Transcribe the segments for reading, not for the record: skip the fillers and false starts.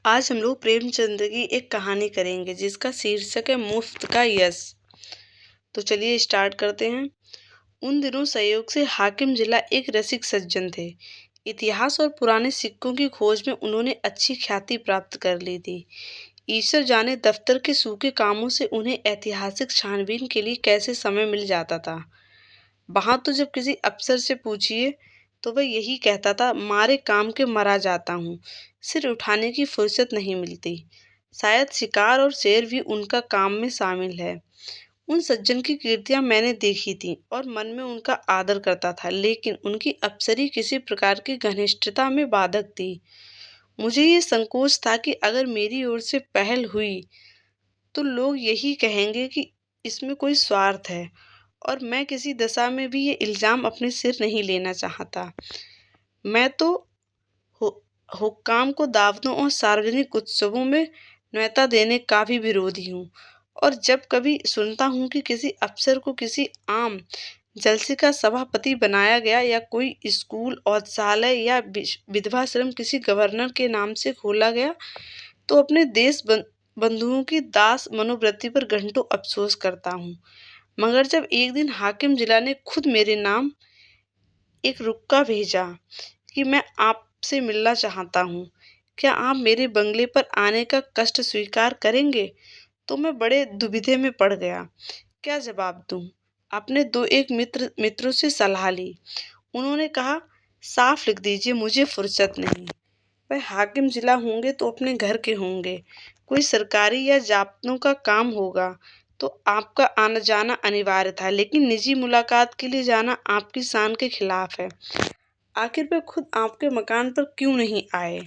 आज हम लोग प्रेमचंद की एक कहानी करेंगे जिसका शीर्षक है मुफ्त का यश। तो चलिए स्टार्ट करते हैं। उन दिनों संयोग से हाकिम जिला एक रसिक सज्जन थे। इतिहास और पुराने सिक्कों की खोज में उन्होंने अच्छी ख्याति प्राप्त कर ली थी। ईश्वर जाने दफ्तर के सूखे कामों से उन्हें ऐतिहासिक छानबीन के लिए कैसे समय मिल जाता था। वहां तो जब किसी अफसर से पूछिए तो वह यही कहता था, मारे काम के मरा जाता हूँ, सिर उठाने की फुर्सत नहीं मिलती। शायद शिकार और शेर भी उनका काम में शामिल है। उन सज्जन की कीर्तियां मैंने देखी थी और मन में उनका आदर करता था, लेकिन उनकी अप्सरी किसी प्रकार की घनिष्ठता में बाधक थी। मुझे ये संकोच था कि अगर मेरी ओर से पहल हुई तो लोग यही कहेंगे कि इसमें कोई स्वार्थ है, और मैं किसी दशा में भी ये इल्ज़ाम अपने सिर नहीं लेना चाहता। मैं तो हु- हुक्काम को दावतों और सार्वजनिक उत्सवों में न्योता देने का भी विरोधी हूँ। और जब कभी सुनता हूँ कि किसी अफसर को किसी आम जलसे का सभापति बनाया गया, या कोई स्कूल औषधालय या विधवाश्रम किसी गवर्नर के नाम से खोला गया, तो अपने बंधुओं की दास मनोवृत्ति पर घंटों अफसोस करता हूँ। मगर जब एक दिन हाकिम जिला ने खुद मेरे नाम एक रुक्का भेजा कि मैं आपसे मिलना चाहता हूँ, क्या आप मेरे बंगले पर आने का कष्ट स्वीकार करेंगे, तो मैं बड़े दुविधा में पड़ गया। क्या जवाब दूं? अपने दो एक मित्रों से सलाह ली। उन्होंने कहा, साफ लिख दीजिए, मुझे फुर्सत नहीं। वह हाकिम जिला होंगे तो अपने घर के होंगे, कोई सरकारी या जाप्तों का काम होगा तो आपका आना जाना अनिवार्य था, लेकिन निजी मुलाकात के लिए जाना आपकी शान के खिलाफ है। आखिर वे खुद आपके मकान पर क्यों नहीं आए?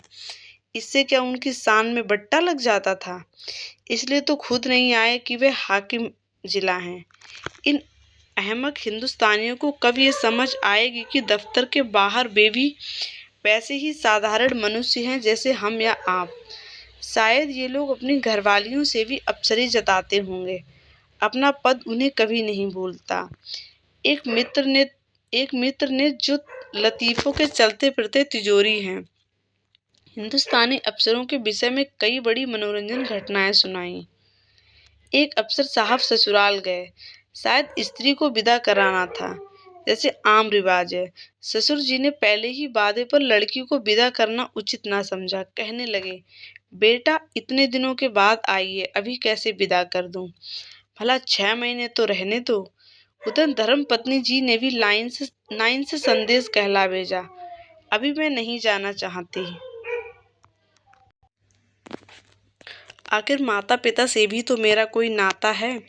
इससे क्या उनकी शान में बट्टा लग जाता था? इसलिए तो खुद नहीं आए कि वे हाकिम जिला हैं। इन अहमक हिंदुस्तानियों को कब ये समझ आएगी कि दफ्तर के बाहर वे भी वैसे ही साधारण मनुष्य हैं जैसे हम या आप। शायद ये लोग अपनी घरवालियों से भी अफसरी जताते होंगे। अपना पद उन्हें कभी नहीं भूलता। एक मित्र ने जो लतीफ़ों के चलते फिरते तिजोरी हैं, हिंदुस्तानी अफसरों के विषय में कई बड़ी मनोरंजन घटनाएं सुनाई। एक अफसर साहब ससुराल गए। शायद स्त्री को विदा कराना था, जैसे आम रिवाज है। ससुर जी ने पहले ही वादे पर लड़की को विदा करना उचित ना समझा। कहने लगे, बेटा इतने दिनों के बाद आई है, अभी कैसे विदा कर दूं? भला 6 महीने तो रहने दो। उधर धर्म पत्नी जी ने भी लाइन से संदेश कहला भेजा, अभी मैं नहीं जाना चाहती। आखिर माता पिता से भी तो मेरा कोई नाता है।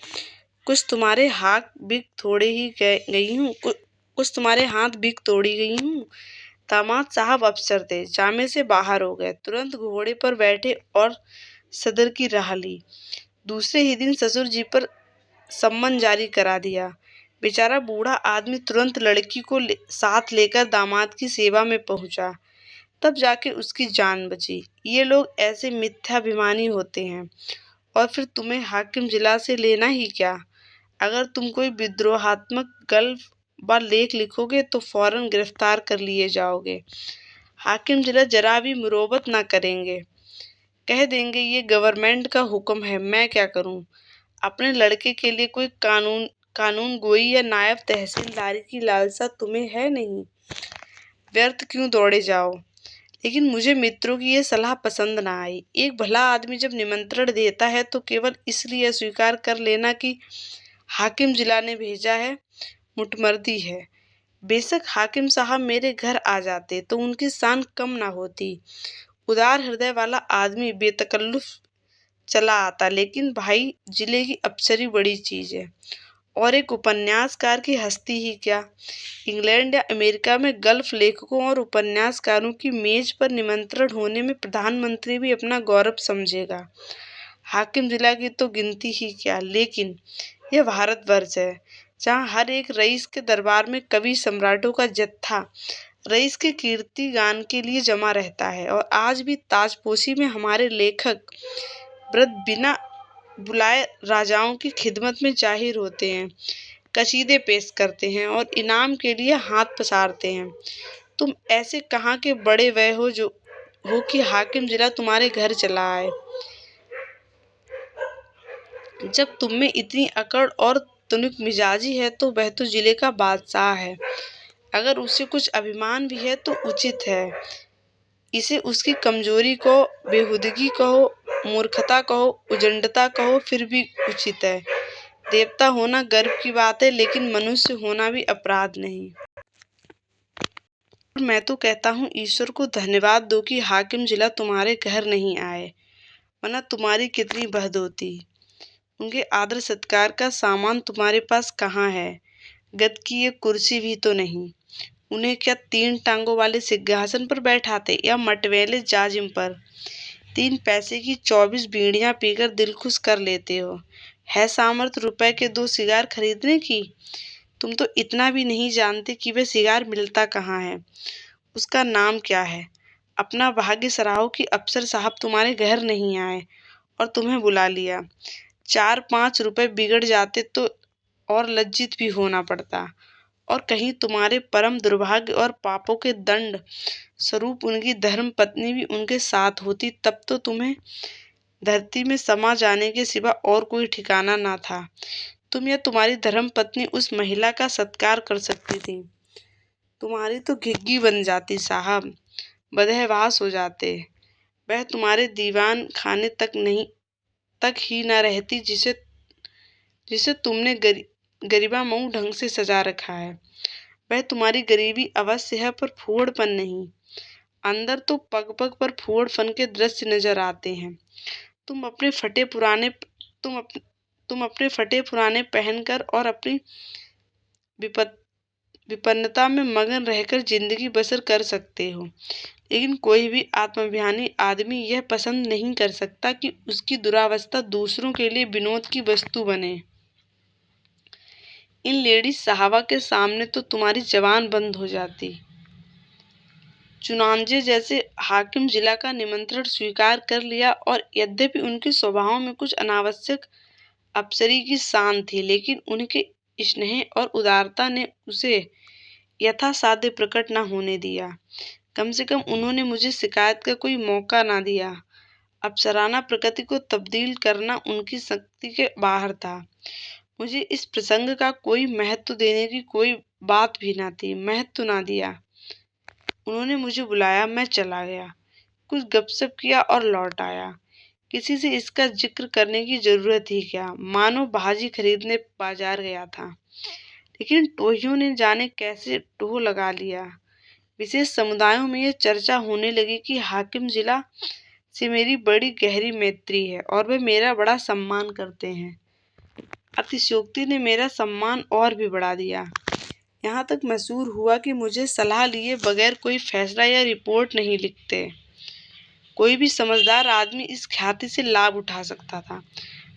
कुछ तुम्हारे हाथ बिक थोड़े ही गई हूँ, कुछ तुम्हारे हाथ बिक तोड़ी गई हूँ। दामाद साहब अफसर थे, जामे से बाहर हो गए। तुरंत घोड़े पर बैठे और सदर की राह ली। दूसरे ही दिन ससुर जी पर सम्मन जारी करा दिया। बेचारा बूढ़ा आदमी तुरंत लड़की को साथ लेकर दामाद की सेवा में पहुंचा। तब जाके उसकी जान बची। ये लोग ऐसे मिथ्याभिमानी होते हैं। और फिर तुम्हें हाकिम जिला से लेना ही क्या? अगर तुम कोई विद्रोहात्मक गल्प व लेख लिखोगे तो फौरन गिरफ्तार कर लिए जाओगे। हाकिम जिला जरा भी मुरोबत ना करेंगे, कह देंगे ये गवर्नमेंट का हुक्म है, मैं क्या करूं? अपने लड़के के लिए कोई कानून गोई या नायब तहसीलदारी की लालसा तुम्हें है नहीं। व्यर्थ क्यों दौड़े जाओ? लेकिन मुझे मित्रों की यह सलाह पसंद ना आई। एक भला आदमी जब निमंत्रण देता है तो केवल इसलिए स्वीकार कर लेना कि हाकिम जिला ने भेजा है, मुटमर्दी है। बेशक हाकिम साहब मेरे घर आ जाते तो उनकी शान कम ना होती। उदार हृदय वाला आदमी बेतकल्लुफ चला आता, लेकिन भाई जिले की अफसरी बड़ी चीज है। और एक उपन्यासकार की हस्ती ही क्या। इंग्लैंड या अमेरिका में गल्फ लेखकों और उपन्यासकारों की मेज पर निमंत्रण होने में प्रधानमंत्री भी अपना गौरव समझेगा। हाकिम जिला की तो गिनती ही क्या। लेकिन यह भारतवर्ष है, जहाँ हर एक रईस के दरबार में कवि सम्राटों का जत्था रईस के कीर्ति गान के लिए जमा रहता है। और आज भी ताजपोशी में हमारे लेखक वृद्ध बिना बुलाए राजाओं की खिदमत में जाहिर होते हैं, कसीदे पेश करते हैं और इनाम के लिए हाथ पसारते हैं। तुम ऐसे कहाँ के बड़े वह हो जो हो कि हाकिम जिला तुम्हारे घर चला आए। जब तुम में इतनी अकड़ और तुनक मिजाजी है तो वह तो जिले का बादशाह है। अगर उसे कुछ अभिमान भी है तो उचित है। इसे उसकी कमजोरी कहो, बेहुदगी कहो, मूर्खता कहो, उजंडता कहो, फिर भी उचित है। देवता होना गर्व की बात है, लेकिन मनुष्य होना भी अपराध नहीं। मैं तो कहता हूँ ईश्वर को धन्यवाद दो कि हाकिम जिला तुम्हारे घर नहीं आए, वरना तुम्हारी कितनी बहद होती। उनके आदर सत्कार का सामान तुम्हारे पास कहाँ है? गद की ये कुर्सी भी तो नहीं। उन्हें क्या 3 टांगों वाले सिंहासन पर बैठाते या मटमैले जाजिम पर? 3 पैसे की 24 बीड़ियां पीकर दिल खुश कर लेते हो। है सामर्थ रुपए के 2 सिगार खरीदने की? तुम तो इतना भी नहीं जानते कि वह सिगार मिलता कहाँ है, उसका नाम क्या है। अपना भाग्य सराहो कि अफसर साहब तुम्हारे घर नहीं आए और तुम्हें बुला लिया। 4-5 रुपए बिगड़ जाते तो और लज्जित भी होना पड़ता। और कहीं तुम्हारे परम दुर्भाग्य और पापों के दंड स्वरूप उनकी धर्म पत्नी भी उनके साथ होती, तब तो तुम्हें धरती में समा जाने के सिवा और कोई ठिकाना ना था। तुम या तुम्हारी धर्म पत्नी उस महिला का सत्कार कर सकती थी। तुम्हारी तो घिग्गी बन जाती साहब, बदहवास हो जाते। वह तुम्हारे दीवान खाने तक ही न रहती जिसे जिसे तुमने गरीबा मऊ ढंग से सजा रखा है। वह तुम्हारी गरीबी अवश्य है, पर फूहड़पन नहीं। अंदर तो पग पग पर फूहड़पन के दृश्य नजर आते हैं। तुम अपने फटे पुराने तुम अपने फटे पुराने पहनकर और अपनी विपन्नता में मगन रहकर जिंदगी बसर कर सकते हो, लेकिन कोई भी आत्माभिमानी आदमी यह पसंद नहीं कर सकता कि उसकी दुरावस्था दूसरों के लिए विनोद की वस्तु बने। इन लेडीज साहबा के सामने तो तुम्हारी जबान बंद हो जाती। चुनांचे जैसे हाकिम जिला का निमंत्रण स्वीकार कर लिया, और यद्यपि उनके स्वभाव में कुछ अनावश्यक अप्सरी की शान थी, लेकिन उनके स्नेह और उदारता ने उसे यथासाध्य प्रकट न होने दिया। कम से कम उन्होंने मुझे शिकायत का कोई मौका ना दिया। अप्सराना प्रकृति को तब्दील करना उनकी शक्ति के बाहर था। मुझे इस प्रसंग का कोई महत्व देने की कोई बात भी ना थी। महत्व ना दिया। उन्होंने मुझे बुलाया, मैं चला गया, कुछ गपशप किया और लौट आया। किसी से इसका जिक्र करने की जरूरत ही क्या, मानो भाजी खरीदने बाजार गया था। लेकिन टोहियों ने जाने कैसे टोह लगा लिया। विशेष समुदायों में यह चर्चा होने लगी कि हाकिम जिला से मेरी बड़ी गहरी मैत्री है और वे मेरा बड़ा सम्मान करते हैं। अतिशयोक्ति ने मेरा सम्मान और भी बढ़ा दिया। यहाँ तक मशहूर हुआ कि मुझे सलाह लिए बगैर कोई फैसला या रिपोर्ट नहीं लिखते। कोई भी समझदार आदमी इस ख्याति से लाभ उठा सकता था।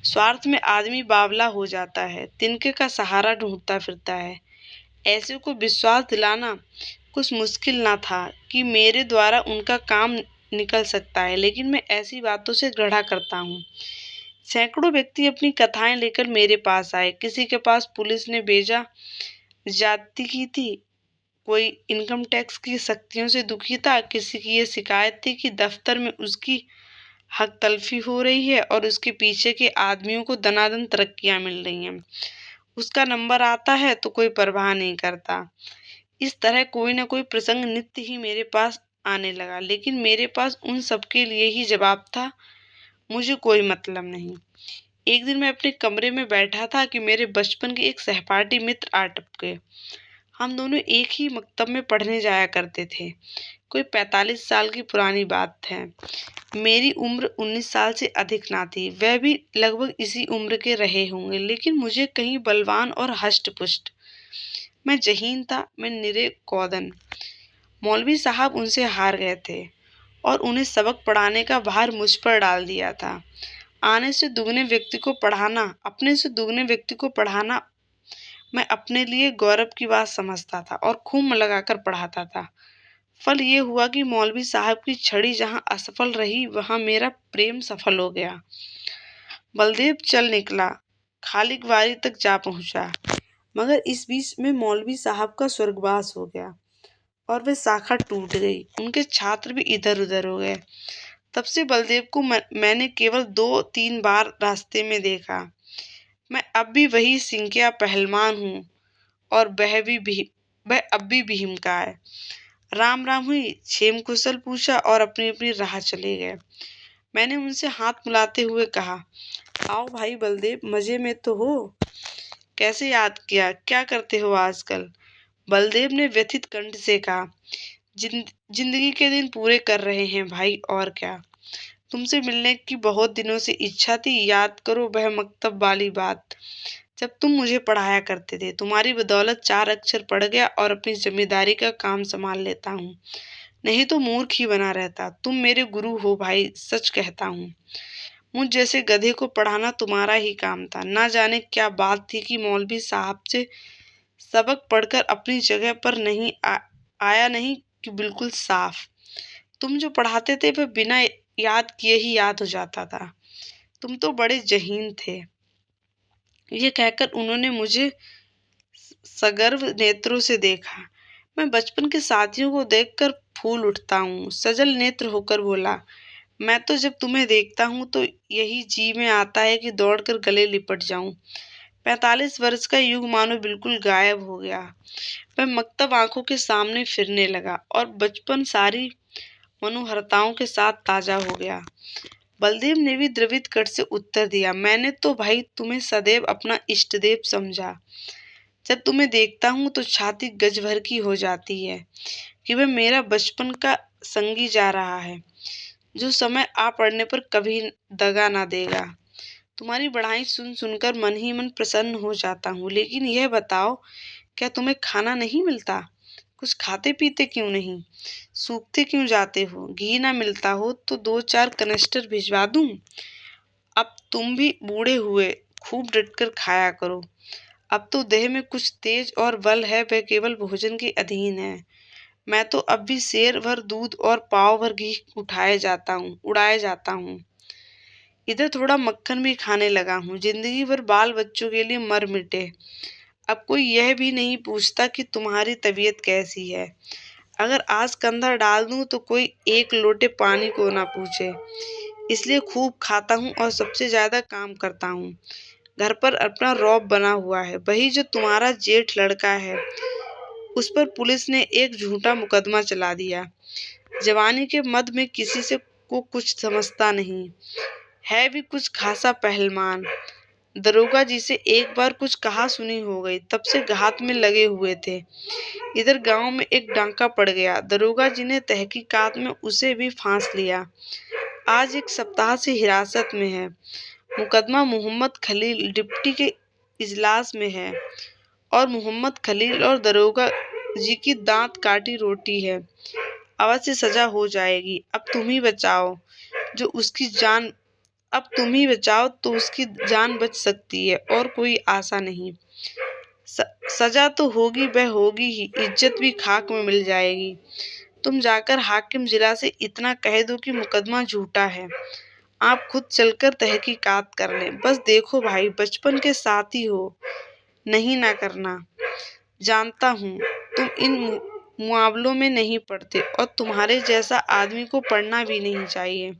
स्वार्थ में आदमी बावला हो जाता है, तिनके का सहारा ढूंढता फिरता है। ऐसे को विश्वास दिलाना कुछ मुश्किल ना था कि मेरे द्वारा उनका काम निकल सकता है, लेकिन मैं ऐसी बातों से घृणा करता हूँ। सैकड़ों व्यक्ति अपनी कथाएं लेकर मेरे पास आए। किसी के पास पुलिस ने बेजा जाति की थी, कोई इनकम टैक्स की सख्तियों से दुखी था, किसी की ये शिकायत थी कि दफ्तर में उसकी हक तलफी हो रही है और उसके पीछे के आदमियों को दनादन तरक्कियां मिल रही हैं। उसका नंबर आता है तो कोई परवाह नहीं करता। इस तरह कोई ना कोई प्रसंग नित्य ही मेरे पास आने लगा, लेकिन मेरे पास उन सबके लिए ही जवाब था, मुझे कोई मतलब नहीं। एक दिन मैं अपने कमरे में बैठा था कि मेरे बचपन के एक सहपाठी मित्र आ टपके। हम दोनों एक ही मकतब में पढ़ने जाया करते थे। कोई 45 साल की पुरानी बात है। मेरी उम्र 19 साल से अधिक ना थी, वह भी लगभग इसी उम्र के रहे होंगे, लेकिन मुझे कहीं बलवान और हष्ट पुष्ट। मैं जहीन था, मैं निरे कौदन। मौलवी साहब उनसे हार गए थे और उन्हें सबक पढ़ाने का भार मुझ पर डाल दिया था। अपने से दुगने व्यक्ति को पढ़ाना मैं अपने लिए गौरव की बात समझता था और खूब मन लगाकर पढ़ाता था। फल ये हुआ कि मौलवी साहब की छड़ी जहाँ असफल रही, वहाँ मेरा प्रेम सफल हो गया। बलदेव चल निकला, खालिकवारी तक जा पहुँचा, मगर इस बीच में मौलवी साहब का स्वर्गवास हो गया और वह शाखा टूट गई। उनके छात्र भी इधर उधर हो गए। तब से बलदेव को मैंने केवल 2-3 बार रास्ते में देखा। मैं अब भी वही सिंकिया पहलवान हूँ और वह अब भी भीम का है। राम राम हुई, क्षेम कुशल पूछा और अपनी अपनी राह चले गए। मैंने उनसे हाथ मिलाते हुए कहा, आओ भाई बलदेव, मजे में तो हो? कैसे याद किया? क्या करते हो आजकल? बलदेव ने व्यथित कंठ से कहा, जिंदगी के दिन पूरे कर रहे हैं भाई, और क्या। तुमसे मिलने की बहुत दिनों से इच्छा थी। याद करो वह मकतब वाली बात, जब तुम मुझे पढ़ाया करते थे। तुम्हारी बदौलत 4 अक्षर पढ़ गया और अपनी जिम्मेदारी का काम संभाल लेता हूँ, नहीं तो मूर्ख ही बना रहता। तुम मेरे गुरु हो भाई, सच कहता हूँ। मुझ जैसे गधे को पढ़ाना तुम्हारा ही काम था। ना जाने क्या बात थी कि मौलवी साहब से सबक पढ़कर अपनी जगह पर नहीं आया नहीं कि बिल्कुल साफ। तुम जो पढ़ाते थे वह बिना याद किए ही याद हो जाता था। तुम तो बड़े जहीन थे। ये कहकर उन्होंने मुझे सगर्व नेत्रों से देखा। मैं बचपन के साथियों को देखकर फूल उठता हूँ। सजल नेत्र होकर बोला, मैं तो जब तुम्हें देखता हूँ तो यही जी में आता है कि दौड़कर गले लिपट जाऊं। 45 वर्ष का युग मानो बिल्कुल गायब हो गया। वह मकतब आंखों के सामने फिरने लगा और बचपन सारी मनोहरताओं के साथ ताजा हो गया। बलदेव ने भी द्रवित कंठ से उत्तर दिया, मैंने तो भाई तुम्हें सदैव अपना इष्टदेव समझा। जब तुम्हें देखता हूँ तो छाती गज भर की हो जाती है कि वह मेरा बचपन का संगी जा रहा है, जो समय आ पड़ने पर कभी दगा ना देगा। तुम्हारी बढ़ाई सुन सुनकर मन ही मन प्रसन्न हो जाता हूँ। लेकिन यह बताओ, क्या तुम्हें खाना नहीं मिलता? कुछ खाते पीते क्यों नहीं? सूखते क्यों जाते हो? घी ना मिलता हो तो 2-4 कनस्टर भिजवा दूं? अब तुम भी बूढ़े हुए, खूब डटकर खाया करो। अब तो देह में कुछ तेज और बल है, वह केवल भोजन के अधीन है। मैं तो अब भी शेर भर दूध और पाव भर घी उड़ाए जाता हूँ। इधर थोड़ा मक्खन भी खाने लगा हूँ। जिंदगी भर बाल बच्चों के लिए मर मिटे। अब कोई यह भी नहीं पूछता कि तुम्हारी तबीयत कैसी है। अगर आज कंधा डाल दूं तो कोई एक लोटे पानी को ना पूछे। इसलिए खूब खाता हूँ और सबसे ज्यादा काम करता हूँ। घर पर अपना रौब बना हुआ है। वही जो तुम्हारा जेठ लड़का है, उस पर पुलिस ने एक झूठा मुकदमा चला दिया। जवानी के मद में किसी से को कुछ समझता नहीं है, भी कुछ खासा पहलवान। दरोगा जी से एक बार कुछ कहा सुनी हो गई, तब से घात में लगे हुए थे। इधर गांव में एक डांका पड़ गया। दरोगा जी ने तहकीकात में उसे भी फांस लिया। आज 1 सप्ताह से हिरासत में है। मुकदमा मोहम्मद खलील डिप्टी के इजलास में है और मोहम्मद खलील और दरोगा जी की दांत काटी रोटी है। अवश्य सजा हो जाएगी। अब तुम ही बचाओ तो उसकी जान बच सकती है, और कोई आशा नहीं। सजा तो होगी, वह होगी ही। इज्जत भी खाक में मिल जाएगी। तुम जाकर हाकिम जिला से इतना कह दो कि मुकदमा झूठा है। आप खुद चलकर तहकीकात कर लें। बस देखो भाई, बचपन के साथी हो, नहीं ना करना। जानता हूँ तुम इन मुआवलों में नहीं पड़ते, और तुम्हारे जैसा आदमी को पढ़ना भी नहीं चाहिए।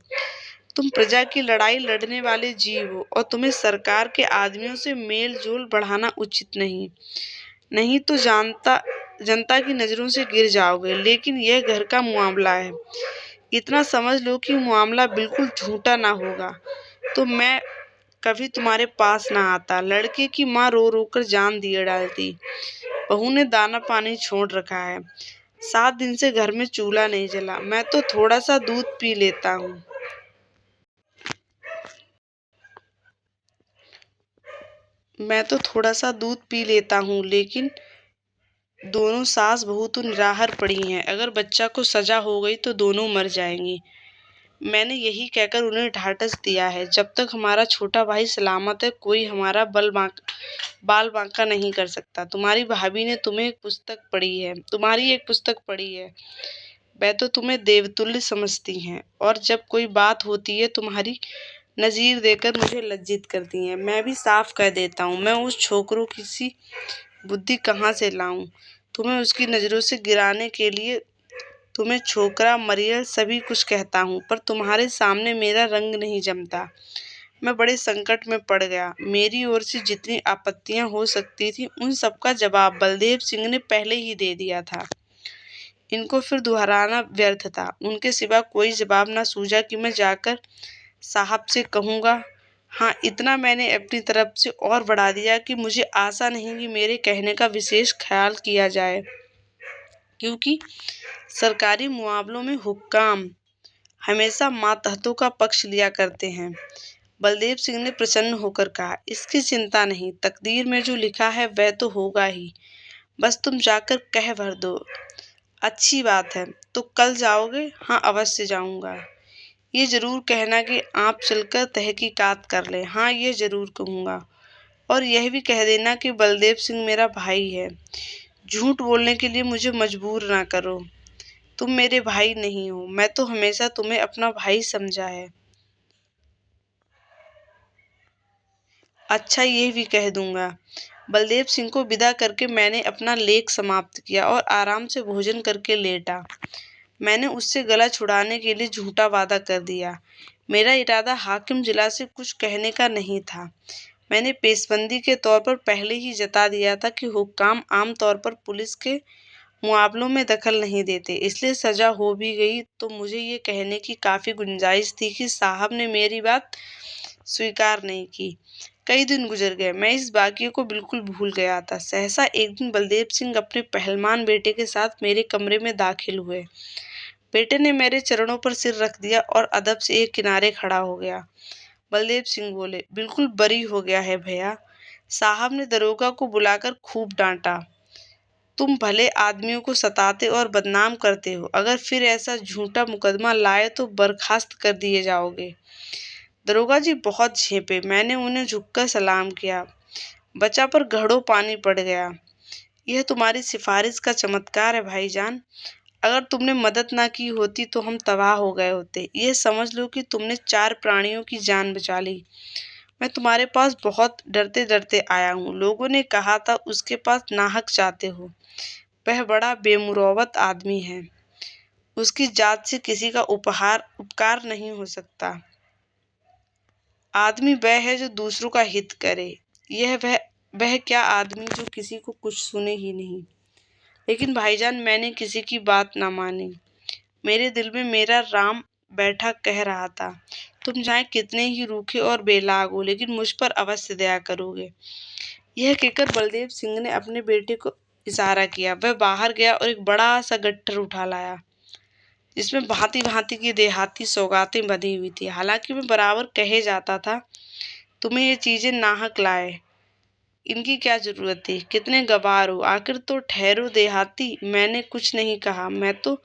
तुम प्रजा की लड़ाई लड़ने वाले जीव हो, और तुम्हें सरकार के आदमियों से मेल जोल बढ़ाना उचित नहीं तो जनता की नजरों से गिर जाओगे। लेकिन यह घर का मामला है। इतना समझ लो कि मामला बिल्कुल झूठा ना होगा तो मैं कभी तुम्हारे पास ना आता। लड़के की माँ रो रो कर जान दिए डालती। बहू ने दाना पानी छोड़ रखा है। 7 दिन से घर में चूल्हा नहीं जला। मैं तो थोड़ा सा दूध पी लेता हूँ, लेकिन दोनों सास बहू तो निराहार पड़ी हैं। अगर बच्चा को सजा हो गई तो दोनों मर जाएंगी। मैंने यही कहकर उन्हें ढाढ़स दिया है, जब तक हमारा छोटा भाई सलामत है कोई हमारा बाल बांका नहीं कर सकता। तुम्हारी भाभी ने तुम्हारी एक पुस्तक पढ़ी है। वह तो तुम्हें देवतुल्य समझती हैं, और जब कोई बात होती है तुम्हारी नज़ीर देकर मुझे लज्जित करती हैं। मैं भी साफ कह देता हूँ, मैं उस छोकरों की सी बुद्धि कहाँ से लाऊं। तुम्हें उसकी नज़रों से गिराने के लिए तुम्हें छोकरा, मरियल सभी कुछ कहता हूँ, पर तुम्हारे सामने मेरा रंग नहीं जमता। मैं बड़े संकट में पड़ गया। मेरी ओर से जितनी आपत्तियां हो सकती थी उन सबका जवाब बलदेव सिंह ने पहले ही दे दिया था। इनको फिर दोहराना व्यर्थ था। उनके सिवा कोई जवाब न सूझा कि मैं जाकर साहब से कहूँगा। हाँ, इतना मैंने अपनी तरफ से और बढ़ा दिया कि मुझे आशा नहीं कि मेरे कहने का विशेष ख्याल किया जाए, क्योंकि सरकारी मुआवलों में हुक्काम हमेशा मातहतों का पक्ष लिया करते हैं। बलदेव सिंह ने प्रसन्न होकर कहा, इसकी चिंता नहीं, तकदीर में जो लिखा है वह तो होगा ही, बस तुम जाकर कह भर दो। अच्छी बात है, तो कल जाओगे? हाँ, अवश्य जाऊंगा। ये जरूर कहना कि आप चलकर तहकीकात कर लें। हाँ, ये जरूर कहूँगा। और यह भी कह देना कि बलदेव सिंह मेरा भाई है। झूठ बोलने के लिए मुझे मजबूर ना करो। तुम मेरे भाई नहीं हो, मैं तो हमेशा तुम्हें अपना भाई समझा है। अच्छा, ये भी कह दूंगा। बलदेव सिंह को विदा करके मैंने अपना लेख समाप्त किया और आराम से भोजन करके लेटा। मैंने उससे गला छुड़ाने के लिए झूठा वादा कर दिया। मेरा इरादा हाकिम जिला से कुछ कहने का नहीं था। मैंने पेशबंदी के तौर पर पहले ही जता दिया था कि हुक्काम आम तौर पर पुलिस के मुआवलों में दखल नहीं देते, इसलिए सजा हो भी गई तो मुझे ये कहने की काफ़ी गुंजाइश थी कि साहब ने मेरी बात स्वीकार नहीं की। कई दिन गुजर गए, मैं इस वाक़ये को बिल्कुल भूल गया था। सहसा एक दिन बलदेव सिंह अपने पहलवान बेटे के साथ मेरे कमरे में दाखिल हुए। बेटे ने मेरे चरणों पर सिर रख दिया और अदब से एक किनारे खड़ा हो गया। बलदेव सिंह बोले, बिल्कुल बरी हो गया है भैया। साहब ने दरोगा को बुलाकर खूब डांटा। तुम भले आदमियों को सताते और बदनाम करते हो, अगर फिर ऐसा झूठा मुकदमा लाए तो बर्खास्त कर दिए जाओगे। दरोगा जी बहुत झेपे। मैंने उन्हें झुककर सलाम किया। बचा पर घड़ों पानी पड़ गया। यह तुम्हारी सिफारिश का चमत्कार है भाईजान। अगर तुमने मदद ना की होती तो हम तबाह हो गए होते। ये समझ लो कि तुमने 4 प्राणियों की जान बचा ली। मैं तुम्हारे पास बहुत डरते डरते आया हूँ। लोगों ने कहा था उसके पास नाहक चाहते हो। वह बड़ा बेमुरौवत आदमी है। उसकी जात से किसी का उपकार नहीं हो सकता। आदमी वह है जो दूसरों का हित करे। यह वह क्या आदमी जो किसी को कुछ सुने ही नहीं। लेकिन भाईजान, मैंने किसी की बात ना मानी। मेरे दिल में मेरा राम बैठा कह रहा था, तुम चाहे कितने ही रूखे और बेलाग हो, लेकिन मुझ पर अवश्य दया करोगे। यह कहकर बलदेव सिंह ने अपने बेटे को इशारा किया। वह बाहर गया और एक बड़ा सा गट्ठर उठा लाया, जिसमें भांति भांति की देहाती सौगातें बंधी हुई थी। हालांकि मैं बराबर कहे जाता था, तुम्हें ये चीजें नाहक लाए, इनकी क्या जरूरत थी, कितने गवार हो, आखिर तो ठहरो देहाती। मैंने कुछ नहीं कहा। मैं तो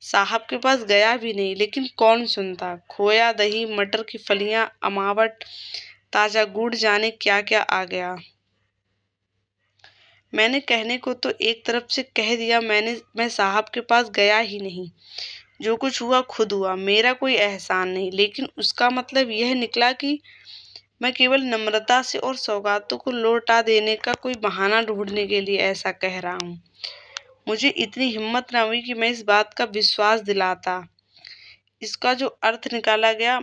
साहब के पास गया भी नहीं, लेकिन कौन सुनता। खोया, दही, मटर की फलियां, अमावट, ताजा गुड़, जाने क्या क्या आ गया। मैंने कहने को तो एक तरफ से कह दिया, मैं साहब के पास गया ही नहीं। जो कुछ हुआ खुद हुआ, मेरा कोई एहसान नहीं। लेकिन उसका मतलब यह निकला कि मैं केवल नम्रता से और सौगातों को लौटा देने का कोई बहाना ढूंढने के लिए ऐसा कह रहा हूँ। मुझे इतनी हिम्मत न हुई कि मैं इस बात का विश्वास दिलाता। इसका जो अर्थ निकाला गया,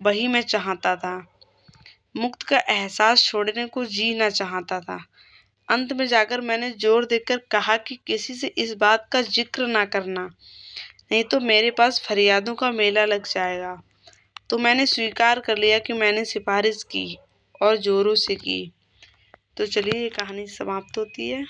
वही मैं चाहता था। मुक्त का एहसास छोड़ने को जी न चाहता था। अंत में जाकर मैंने जोर देकर कहा कि किसी से इस बात का जिक्र ना करना, नहीं तो मेरे पास फरियादों का मेला लग जाएगा। तो मैंने स्वीकार कर लिया कि मैंने सिफारिश की और जोरों से की। तो चलिए, ये कहानी समाप्त होती है।